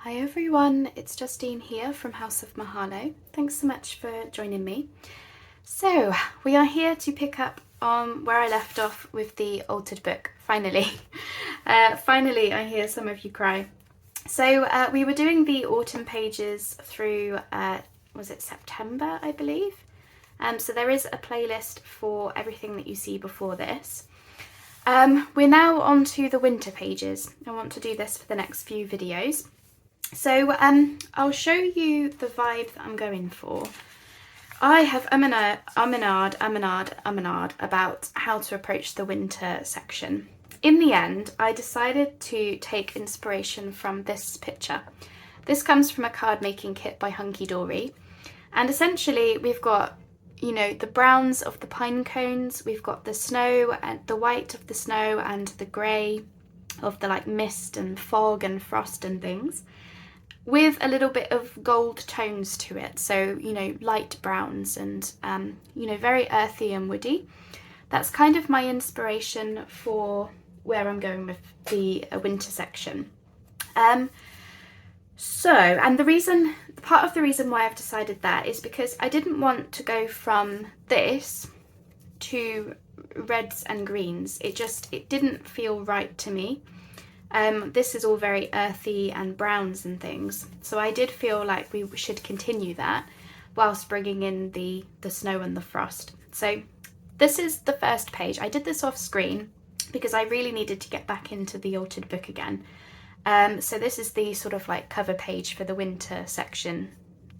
Hi everyone, it's Justine here from House of Mahalo. Thanks so much for joining me. So we are here to pick up on where I left off with the altered book, finally. Finally, I hear some of you cry. So we were doing the autumn pages through, was it September, I believe? So there is a playlist for everything that you see before this. We're now on to the winter pages. I want to do this for the next few videos. So I'll show you the vibe that I'm going for. I have umminared about how to approach the winter section. In the end, I decided to take inspiration from this picture. This comes from a card making kit by Hunky Dory. And essentially we've got, you know, the browns of the pine cones, we've got the snow and the white of the snow and the grey of the like mist and fog and frost and things, with a little bit of gold tones to it. So, you know, light browns and, you know, very earthy and woody. That's kind of my inspiration for where I'm going with the winter section. And part of the reason why I've decided that is because I didn't want to go from this to reds and greens. It didn't feel right to me. This is all very earthy and browns and things, so I did feel like we should continue that whilst bringing in the snow and the frost. So this is the first page. I did this off screen because I really needed to get back into the altered book again. So this is the sort of like cover page for the winter section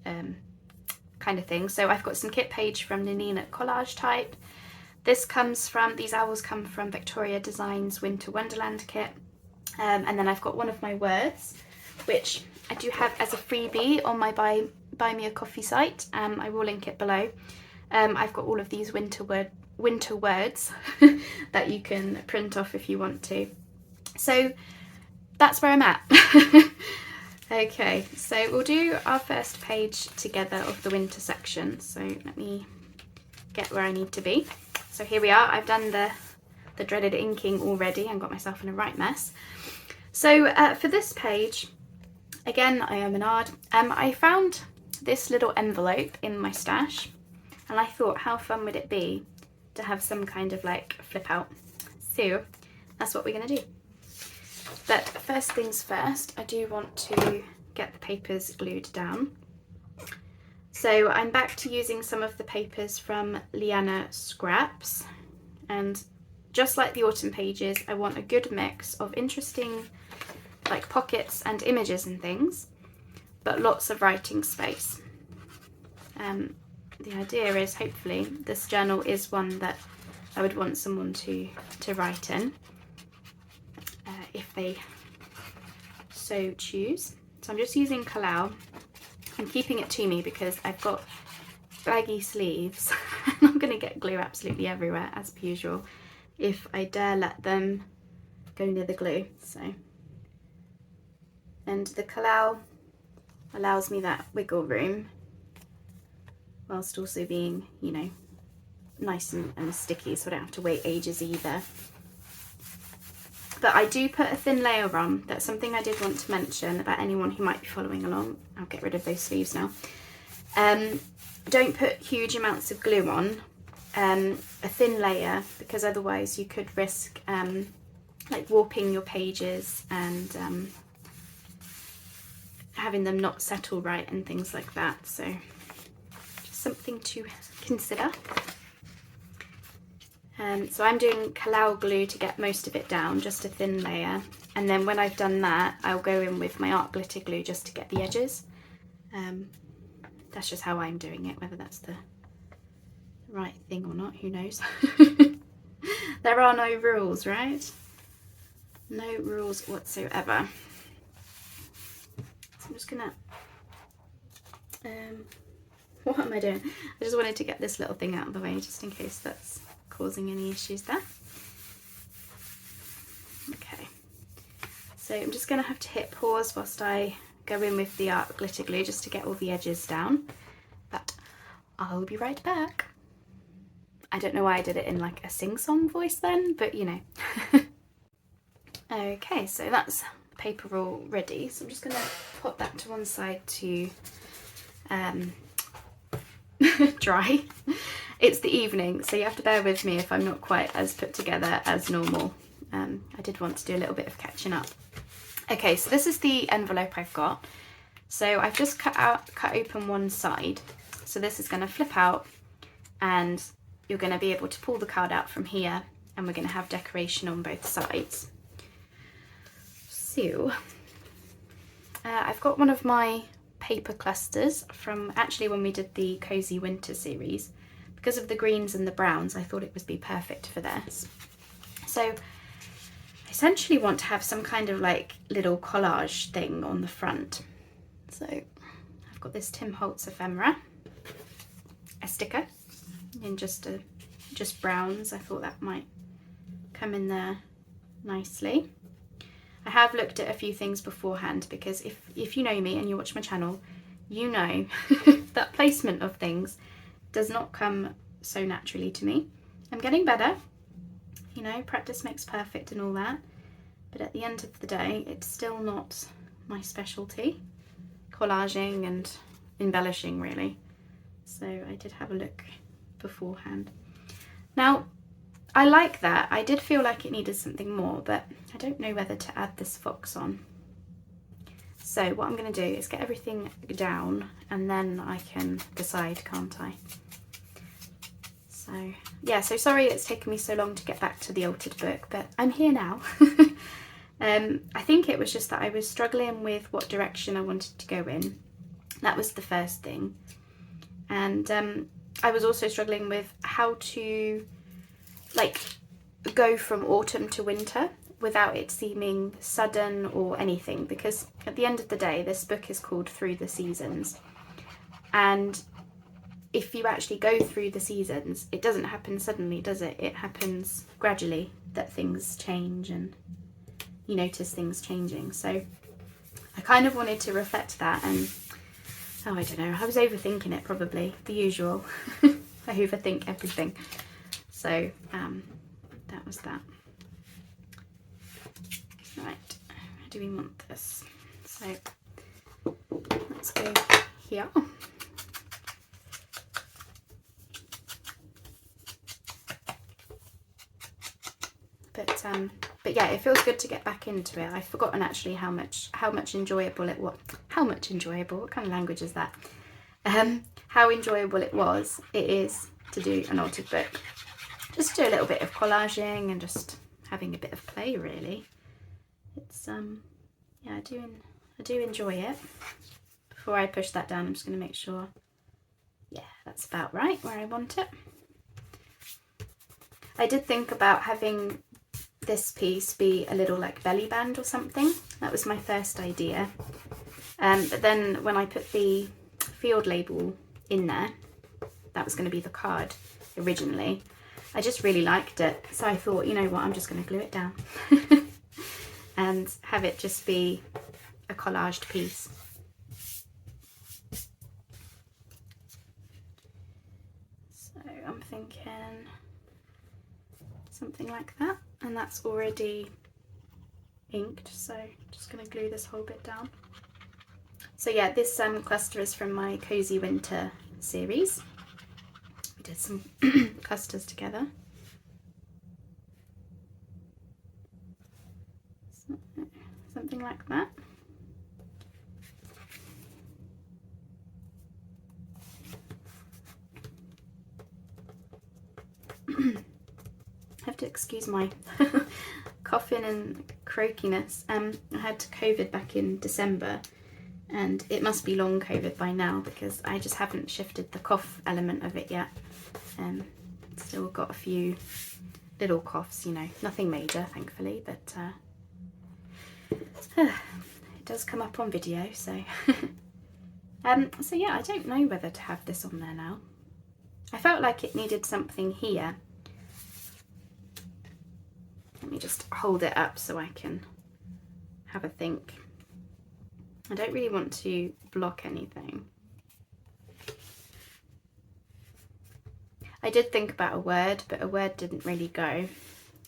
kind of thing. So I've got some kit page from Nanina Collage Type. These owls come from Victoria Designs Winter Wonderland kit. And then I've got one of my words, which I do have as a freebie on my buy me a coffee site. I will link it below. I've got all of these winter words that you can print off if you want to. So that's where I'm at. Okay, so we'll do our first page together of the winter section. So let me get where I need to be. So here we are. I've done the dreaded inking already and got myself in a right mess. So for this page, again, I found this little envelope in my stash, and I thought, how fun would it be to have some kind of like flip out? So that's what we're going to do. But first things first, I do want to get the papers glued down. So I'm back to using some of the papers from Liana Scraps, and just like the autumn pages, I want a good mix of interesting like pockets and images and things, but lots of writing space. The idea is hopefully this journal is one that I would want someone to write in if they so choose. So I'm just using Kalau. I'm keeping it to me because I've got baggy sleeves and I'm going to get glue absolutely everywhere as per usual if I dare let them go near the glue. And the Kalau allows me that wiggle room whilst also being, you know, nice and sticky, so I don't have to wait ages either. But I do put a thin layer on. That's something I did want to mention about anyone who might be following along. I'll get rid of those sleeves now. Don't put huge amounts of glue on, a thin layer, because otherwise you could risk like warping your pages and having them not settle right and things like that. So just something to consider. So I'm doing Kalau glue to get most of it down, just a thin layer, and then when I've done that I'll go in with my art glitter glue just to get the edges. That's just how I'm doing it. Whether that's the right thing or not, who knows. There are no rules, right? No rules whatsoever. So I'm just gonna what am I doing? I just wanted to get this little thing out of the way just in case that's causing any issues there. Okay, so I'm just going to have to hit pause whilst I go in with the art glitter glue just to get all the edges down, but I'll be right back. I don't know why I did it in like a sing-song voice then, but you know. Okay, so that's paper all ready, so I'm just going to put that to one side to dry. It's the evening, so you have to bear with me if I'm not quite as put together as normal. I did want to do a little bit of catching up. Okay, so this is the envelope I've got. So I've just cut open one side. So this is going to flip out, and you're going to be able to pull the card out from here, and we're going to have decoration on both sides. So I've got one of my paper clusters from actually when we did the Cozy Winter series. Because of the greens and the browns, I thought it would be perfect for this. So I essentially want to have some kind of like little collage thing on the front. So I've got this Tim Holtz ephemera, a sticker in just browns. I thought that might come in there nicely. I have looked at a few things beforehand, because if you know me and you watch my channel, you know that placement of things does not come so naturally to me. I'm getting better, you know, practice makes perfect and all that, but at the end of the day, it's still not my specialty, collaging and embellishing really. So I did have a look beforehand. Now, I like that. I did feel like it needed something more, but I don't know whether to add this fox on. So what I'm going to do is get everything down, and then I can decide, can't I? So yeah, so sorry it's taken me so long to get back to the altered book, but I'm here now. I think it was just that I was struggling with what direction I wanted to go in. That was the first thing. And I was also struggling with how to like go from autumn to winter without it seeming sudden or anything, because at the end of the day this book is called Through the Seasons, and if you actually go through the seasons, it doesn't happen suddenly, does it? It happens gradually, that things change and you notice things changing. So I kind of wanted to reflect that, and oh, I don't know, I was overthinking it probably, the usual. I overthink everything. So that was that. Right, where do we want this? So let's go here. But yeah, it feels good to get back into it. I've forgotten actually how much enjoyable it was. How much enjoyable? What kind of language is that? How enjoyable it is to do an altered book. Just do a little bit of collaging and just having a bit of play, really. It's yeah, I do enjoy it. Before I push that down, I'm just going to make sure, yeah, that's about right where I want it. I did think about having this piece be a little like belly band or something. That was my first idea. But then when I put the field label in there, that was going to be the card originally. I just really liked it. So I thought, you know what, I'm just going to glue it down and have it just be a collaged piece. So I'm thinking something like that, and that's already inked, so just going to glue this whole bit down. So yeah, this cluster is from my Cozy Winter series. We did some clusters together. So, something like that. I have to excuse my coughing and croakiness. I had COVID back in December, and it must be long COVID by now because I just haven't shifted the cough element of it yet. Still got a few little coughs, you know, nothing major thankfully, but it does come up on video, so so yeah, I don't know whether to have this on there now. I felt like it needed something here. Let me just hold it up so I can have a think. I don't really want to block anything. I did think about a word, but a word didn't really go.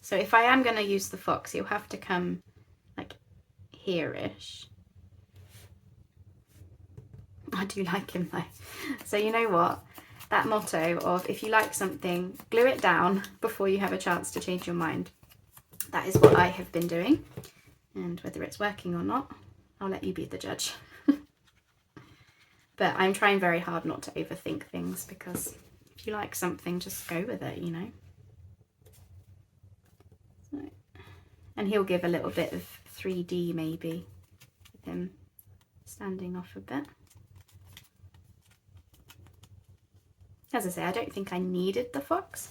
So if I am going to use the fox, you'll have to come like here-ish. I do like him though. So you know what? That motto of if you like something, glue it down before you have a chance to change your mind. That is what I have been doing. And whether it's working or not, I'll let you be the judge. But I'm trying very hard not to overthink things, because if you like something, just go with it, you know. So, and he'll give a little bit of 3D maybe, with him standing off a bit. As I say, I don't think I needed the fox.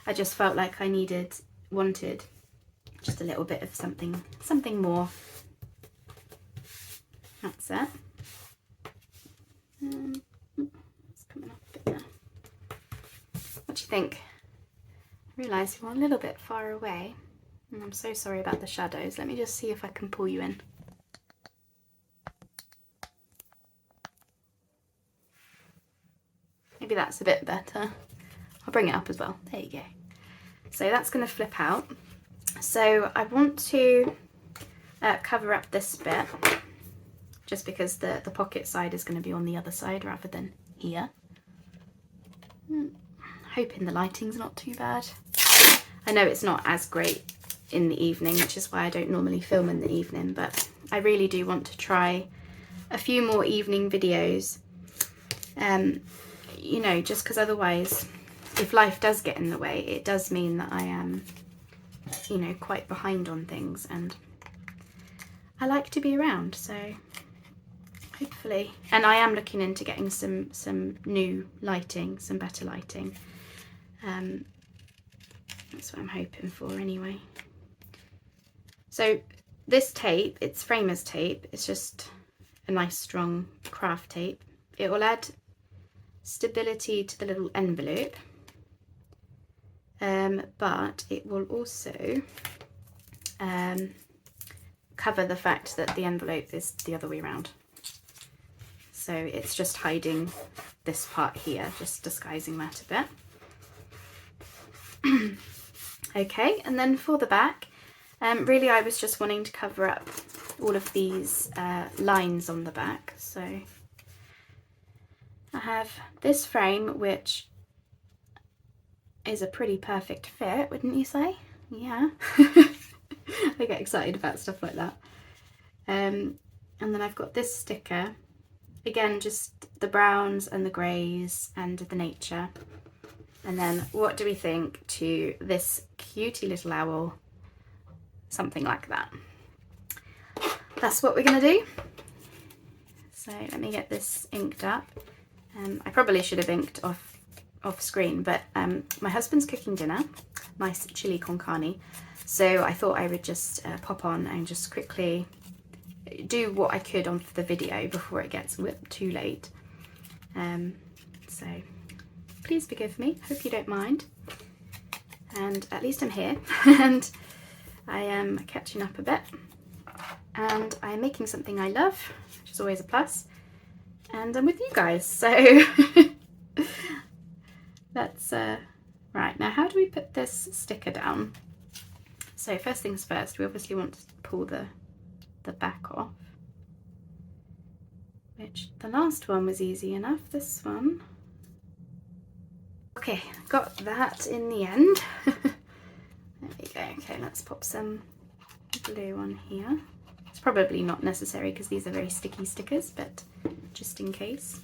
I just felt like I wanted just a little bit of something more. That's it. It's coming up a bit there. What do you think? I realise you're a little bit far away, and I'm so sorry about the shadows. Let me just see if I can pull you in. Maybe that's a bit better. I'll bring it up as well. There you go. So that's going to flip out. So I want to cover up this bit, just because the pocket side is going to be on the other side rather than here. Hoping the lighting's not too bad. I know it's not as great in the evening, which is why I don't normally film in the evening, but I really do want to try a few more evening videos. You know, just because otherwise, if life does get in the way, it does mean that I am, you know, quite behind on things, and I like to be around, so hopefully. And I am looking into getting some new lighting, some better lighting. That's what I'm hoping for anyway. So this tape, it's framers tape, it's just a nice strong craft tape. It will add stability to the little envelope, but it will also cover the fact that the envelope is the other way around. So it's just hiding this part here, just disguising that a bit. Okay, and then for the back, really I was just wanting to cover up all of these lines on the back. So I have this frame, which is a pretty perfect fit, wouldn't you say? Yeah. I get excited about stuff like that. And then I've got this sticker, again just the browns and the greys and the nature. And then what do we think to this cutie little owl? Something like that. That's what we're going to do. So let me get this inked up. I probably should have inked off screen, but my husband's cooking dinner, nice chili con carne. So I thought I would just pop on and just quickly do what I could on the video before it gets too late. So please forgive me, hope you don't mind. And at least I'm here and I am catching up a bit. And I'm making something I love, which is always a plus. And I'm with you guys, so that's right. Now how do we put this sticker down? So first things first, we obviously want to pull the back off, which the last one was easy enough. This one, okay, got that in the end. There we go. Okay, let's pop some glue on here. It's probably not necessary because these are very sticky stickers, but just in case.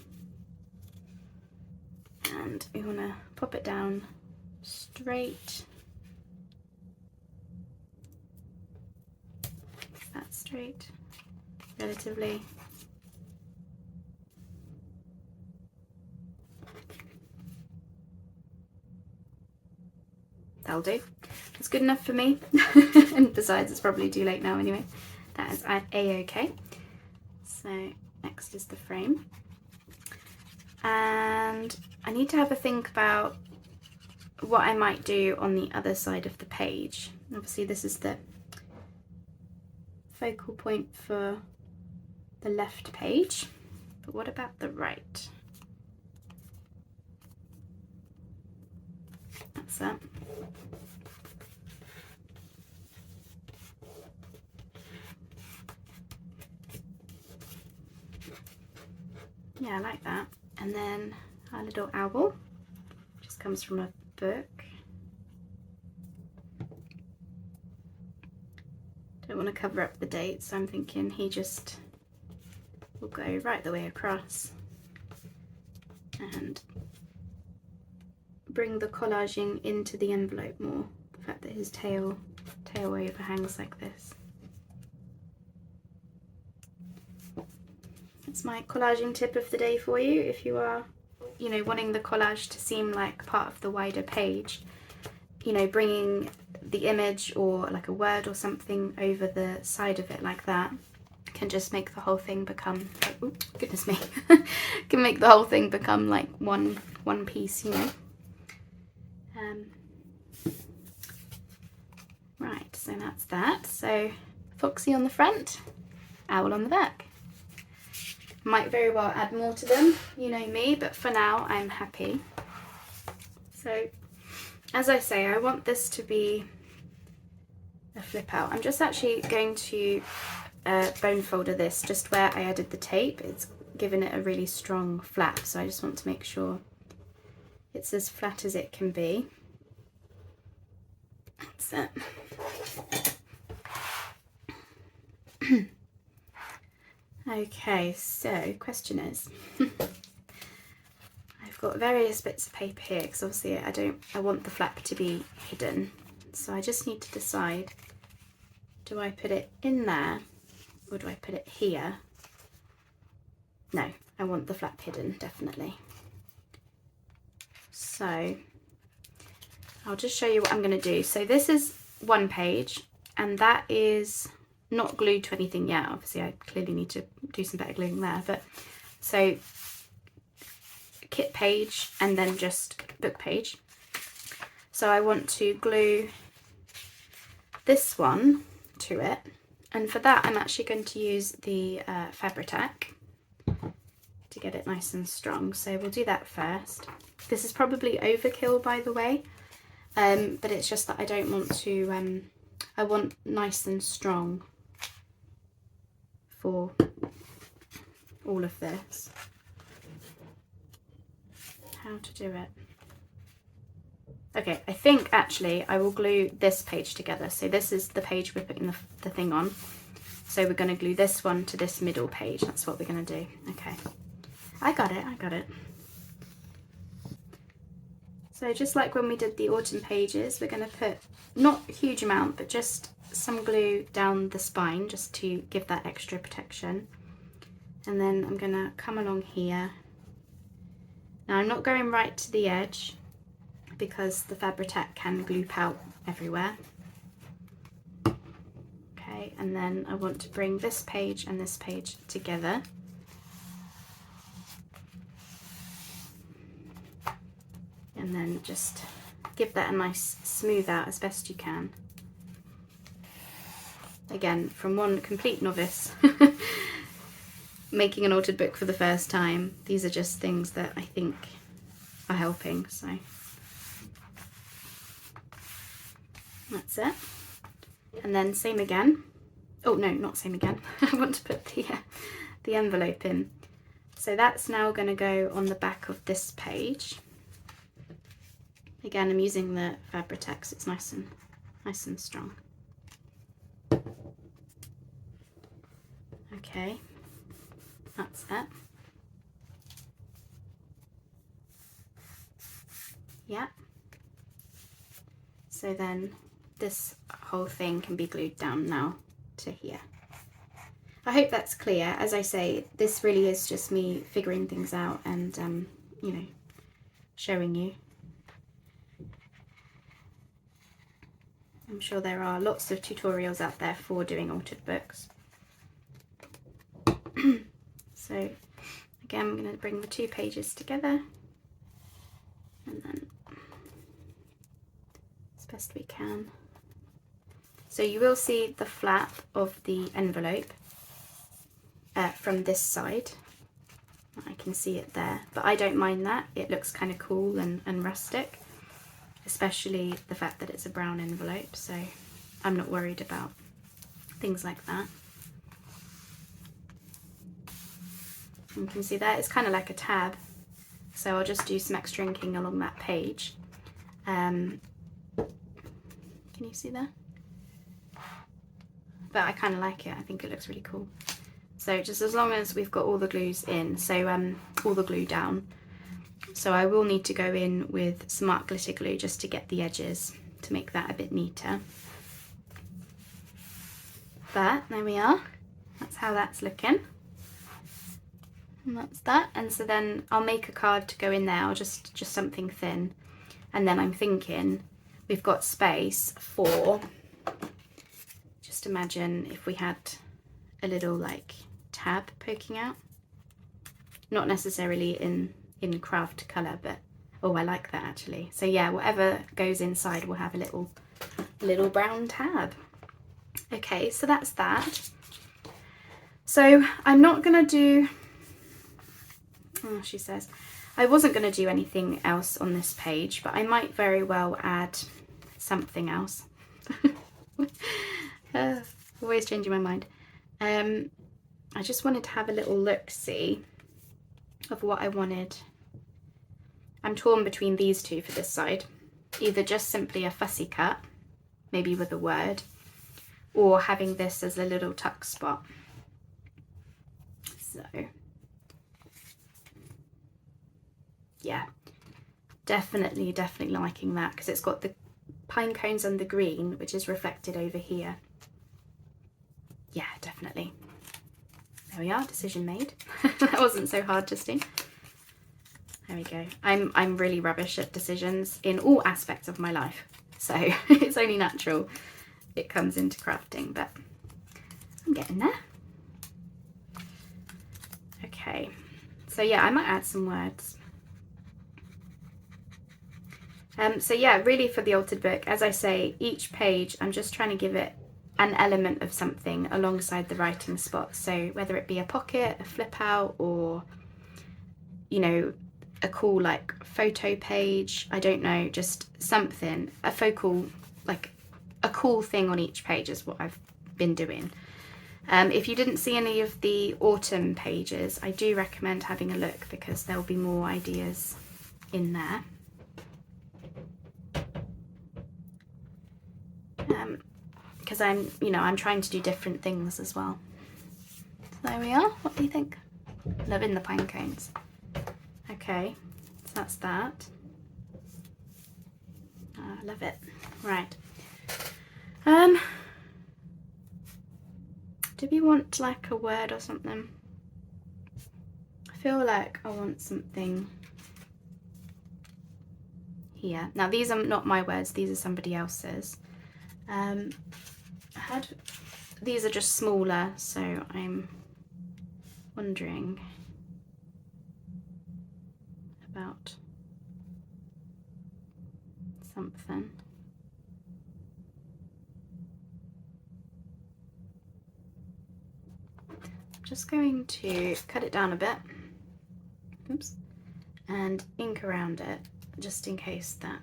And we want to pop it down straight. That straight, relatively. That'll do. It's good enough for me. And besides, it's probably too late now anyway. That is a-okay. So next is the frame. And I need to have a think about what I might do on the other side of the page. Obviously this is the focal point for the left page, but what about the right? That's it. Yeah, I like that. And then our little owl, just comes from a book. Don't want to cover up the date, so I'm thinking he just will go right the way across and bring the collaging into the envelope more. The fact that his tail overhangs like this. That's my collaging tip of the day for you. If you are, you know, wanting the collage to seem like part of the wider page, you know, bringing the image or like a word or something over the side of it like that can just make the whole thing become, oh goodness me, can make the whole thing become like one piece, you know. Right, so that's that. So Foxy on the front, owl on the back. Might very well add more to them, you know me, but for now I'm happy. So as I say, I want this to be a flip out. I'm just actually going to bone folder this just where I added the tape. It's given it a really strong flap, so I just want to make sure it's as flat as it can be. That's it. Okay, so question is, I've got various bits of paper here because obviously I want the flap to be hidden. So I just need to decide, do I put it in there or do I put it here? No, I want the flap hidden, definitely. So I'll just show you what I'm going to do. So this is one page and that is not glued to anything yet. Obviously I clearly need to do some better gluing there, but so kit page and then just book page. So I want to glue this one to it, and for that I'm actually going to use the Fabri-Tac to get it nice and strong. So we'll do that first. This is probably overkill, by the way, but it's just that I don't want to, I want nice and strong for all of this. How to do it? Okay, I think actually I will glue this page together. So this is the page we're putting the thing on. So we're going to glue this one to this middle page. That's what we're going to do. Okay, I got it. So just like when we did the autumn pages, we're going to put not a huge amount, but just some glue down the spine just to give that extra protection. And then I'm going to come along here. Now I'm not going right to the edge because the Fabri-Tac can gloop out everywhere. Okay, and then I want to bring this page and this page together. And then just give that a nice smooth out as best you can. Again, from one complete novice making an altered book for the first time, these are just things that I think are helping, so that's it. And then same again. Oh no, not same again. I want to put the envelope in. So that's now going to go on the back of this page. Again, I'm using the Fabri-Tac, so it's nice and strong. Okay, that's it. Yeah. So then this whole thing can be glued down now to here. I hope that's clear. As I say, this really is just me figuring things out and, you know, showing you. I'm sure there are lots of tutorials out there for doing altered books. So again, I'm going to bring the two pages together and then as best we can. So you will see the flap of the envelope from this side. I can see it there, but I don't mind that. It looks kind of cool and rustic, especially the fact that it's a brown envelope, so I'm not worried about things like that. You can see that it's kind of like a tab, so I'll just do some extra inking along that page. Can you see that? But I kind of like it. I think it looks really cool. So just as long as we've got all the glues in, so all the glue down. So I will need to go in with some art glitter glue just to get the edges, to make that a bit neater. But there we are. That's how that's looking. And that's that. And so then I'll make a card to go in there, or just something thin. And then I'm thinking we've got space for, just imagine if we had a little like tab poking out. Not necessarily in craft colour, but oh, I like that actually. So yeah, whatever goes inside will have a little brown tab. Okay, so that's that. So I'm not gonna do, oh, she says, I wasn't gonna do anything else on this page, but I might very well add something else. Always changing my mind. I just wanted to have a little look-see of what I wanted. I'm torn between these two for this side. Either just simply a fussy cut, maybe with a word, or having this as a little tuck spot. So, yeah, definitely liking that, because it's got the pine cones and the green, which is reflected over here. Yeah, definitely. There we are, decision made. That wasn't so hard to see. There we go. I'm really rubbish at decisions in all aspects of my life, so it's only natural it comes into crafting, but I'm getting there. Okay, so yeah, I might add some words. So yeah, really for the altered book, as I say, each page I'm just trying to give it an element of something alongside the writing spot. So whether it be a pocket, a flip out, or, you know, a cool like photo page, I don't know, just something, a focal, like a cool thing on each page is what I've been doing. If you didn't see any of the autumn pages, I do recommend having a look, because there'll be more ideas in there. Because I'm trying to do different things as well. So there we are. What do you think? Loving the pine cones. Okay, so that's that. I love it. Right. Do we want like a word or something? I feel like I want something here. Now these are not my words, these are somebody else's. These are just smaller, so I'm wondering about something. I'm just going to cut it down a bit, oops, and ink around it, just in case that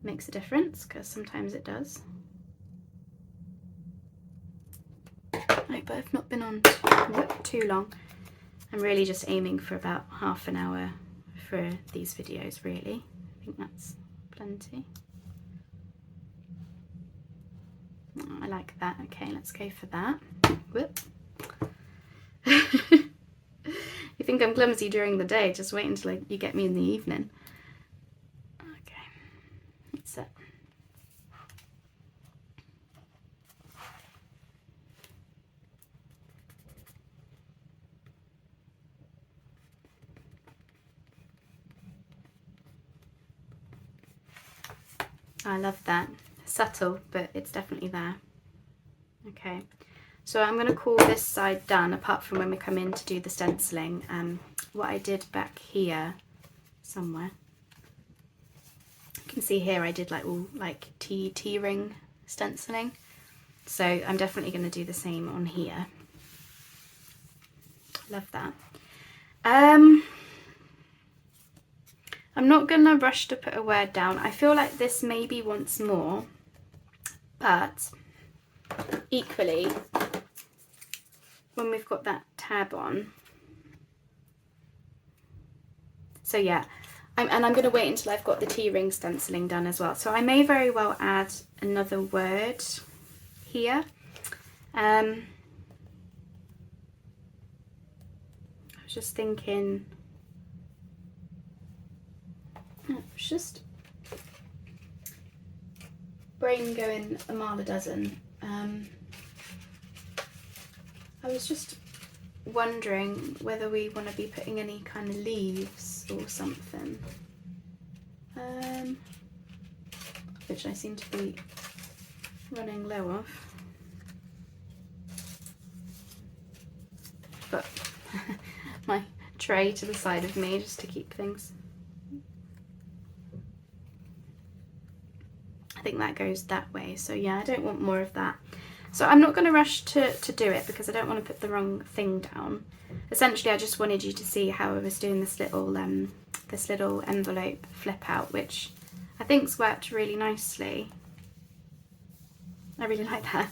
makes a difference, because sometimes it does. Right, but I've not been on too long. I'm really just aiming for about half an hour for these videos, really. I think that's plenty. Oh, I like that. Okay, let's go for that. Whoop. You think I'm clumsy during the day, just wait until you get me in the evening. Okay, that's it. I love that. Subtle, but it's definitely there. Okay, so I'm going to call this side done, apart from when we come in to do the stenciling. What I did back here somewhere, you can see here I did like all like T-ring stenciling, so I'm definitely going to do the same on here. Love that. I'm not going to rush to put a word down. I feel like this maybe wants more, but equally, when we've got that tab on. So yeah, I'm going to wait until I've got the T-ring stenciling done as well. So I may very well add another word here. I was just thinking, it's just brain going a mile a dozen. I was just wondering whether we want to be putting any kind of leaves or something, which I seem to be running low of, but my tray to the side of me just to keep things. I think that goes that way, so yeah, I don't want more of that. So I'm not going to rush to do it because I don't want to put the wrong thing down. Essentially, I just wanted you to see how I was doing this little envelope flip out, which I think's worked really nicely. I really like that.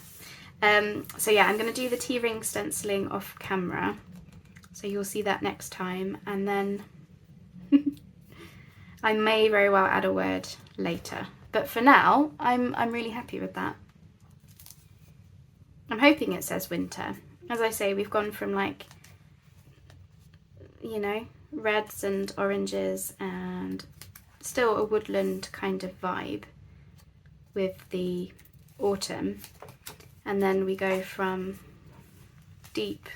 So yeah, I'm going to do the T-ring stenciling off camera, so you'll see that next time, and then I may very well add a word later. But for now, I'm really happy with that. I'm hoping it says winter. As I say, we've gone from, like, you know, reds and oranges and still a woodland kind of vibe with the autumn. And then we go from deep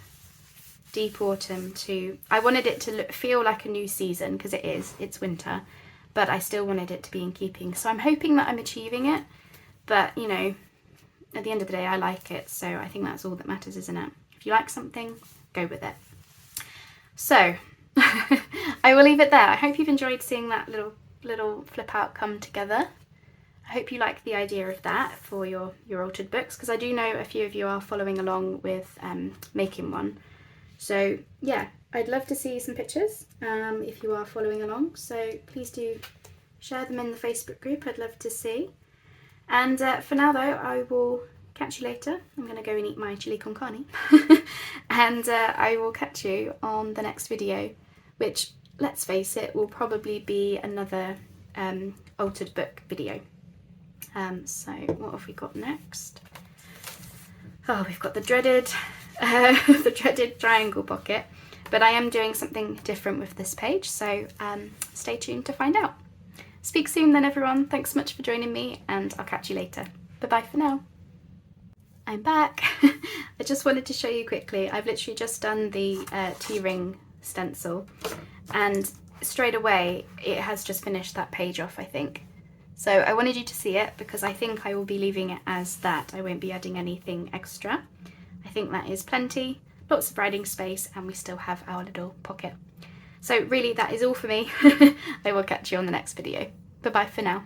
autumn to, I wanted it to feel like a new season, because it's winter, but I still wanted it to be in keeping. So I'm hoping that I'm achieving it, but you know, at the end of the day, I like it, so I think that's all that matters, isn't it? If you like something, go with it. So I will leave it there. I hope you've enjoyed seeing that little flip out come together. I hope you like the idea of that for your altered books, because I do know a few of you are following along with making one. So yeah, I'd love to see some pictures if you are following along. So please do share them in the Facebook group. I'd love to see. And for now though, I will catch you later. I'm going to go and eat my chili con carne. And I will catch you on the next video, which, let's face it, will probably be another altered book video. So what have we got next? Oh, we've got the dreaded triangle pocket, but I am doing something different with this page, so stay tuned to find out. Speak soon then, everyone. Thanks so much for joining me, and I'll catch you later. Bye-bye for now. I'm back. I just wanted to show you quickly. I've literally just done the T-ring stencil, and straight away it has just finished that page off, I think. So I wanted you to see it because I think I will be leaving it as that. I won't be adding anything extra. I think that is plenty, lots of writing space, and we still have our little pocket. So really, that is all for me. I will catch you on the next video. Bye bye for now.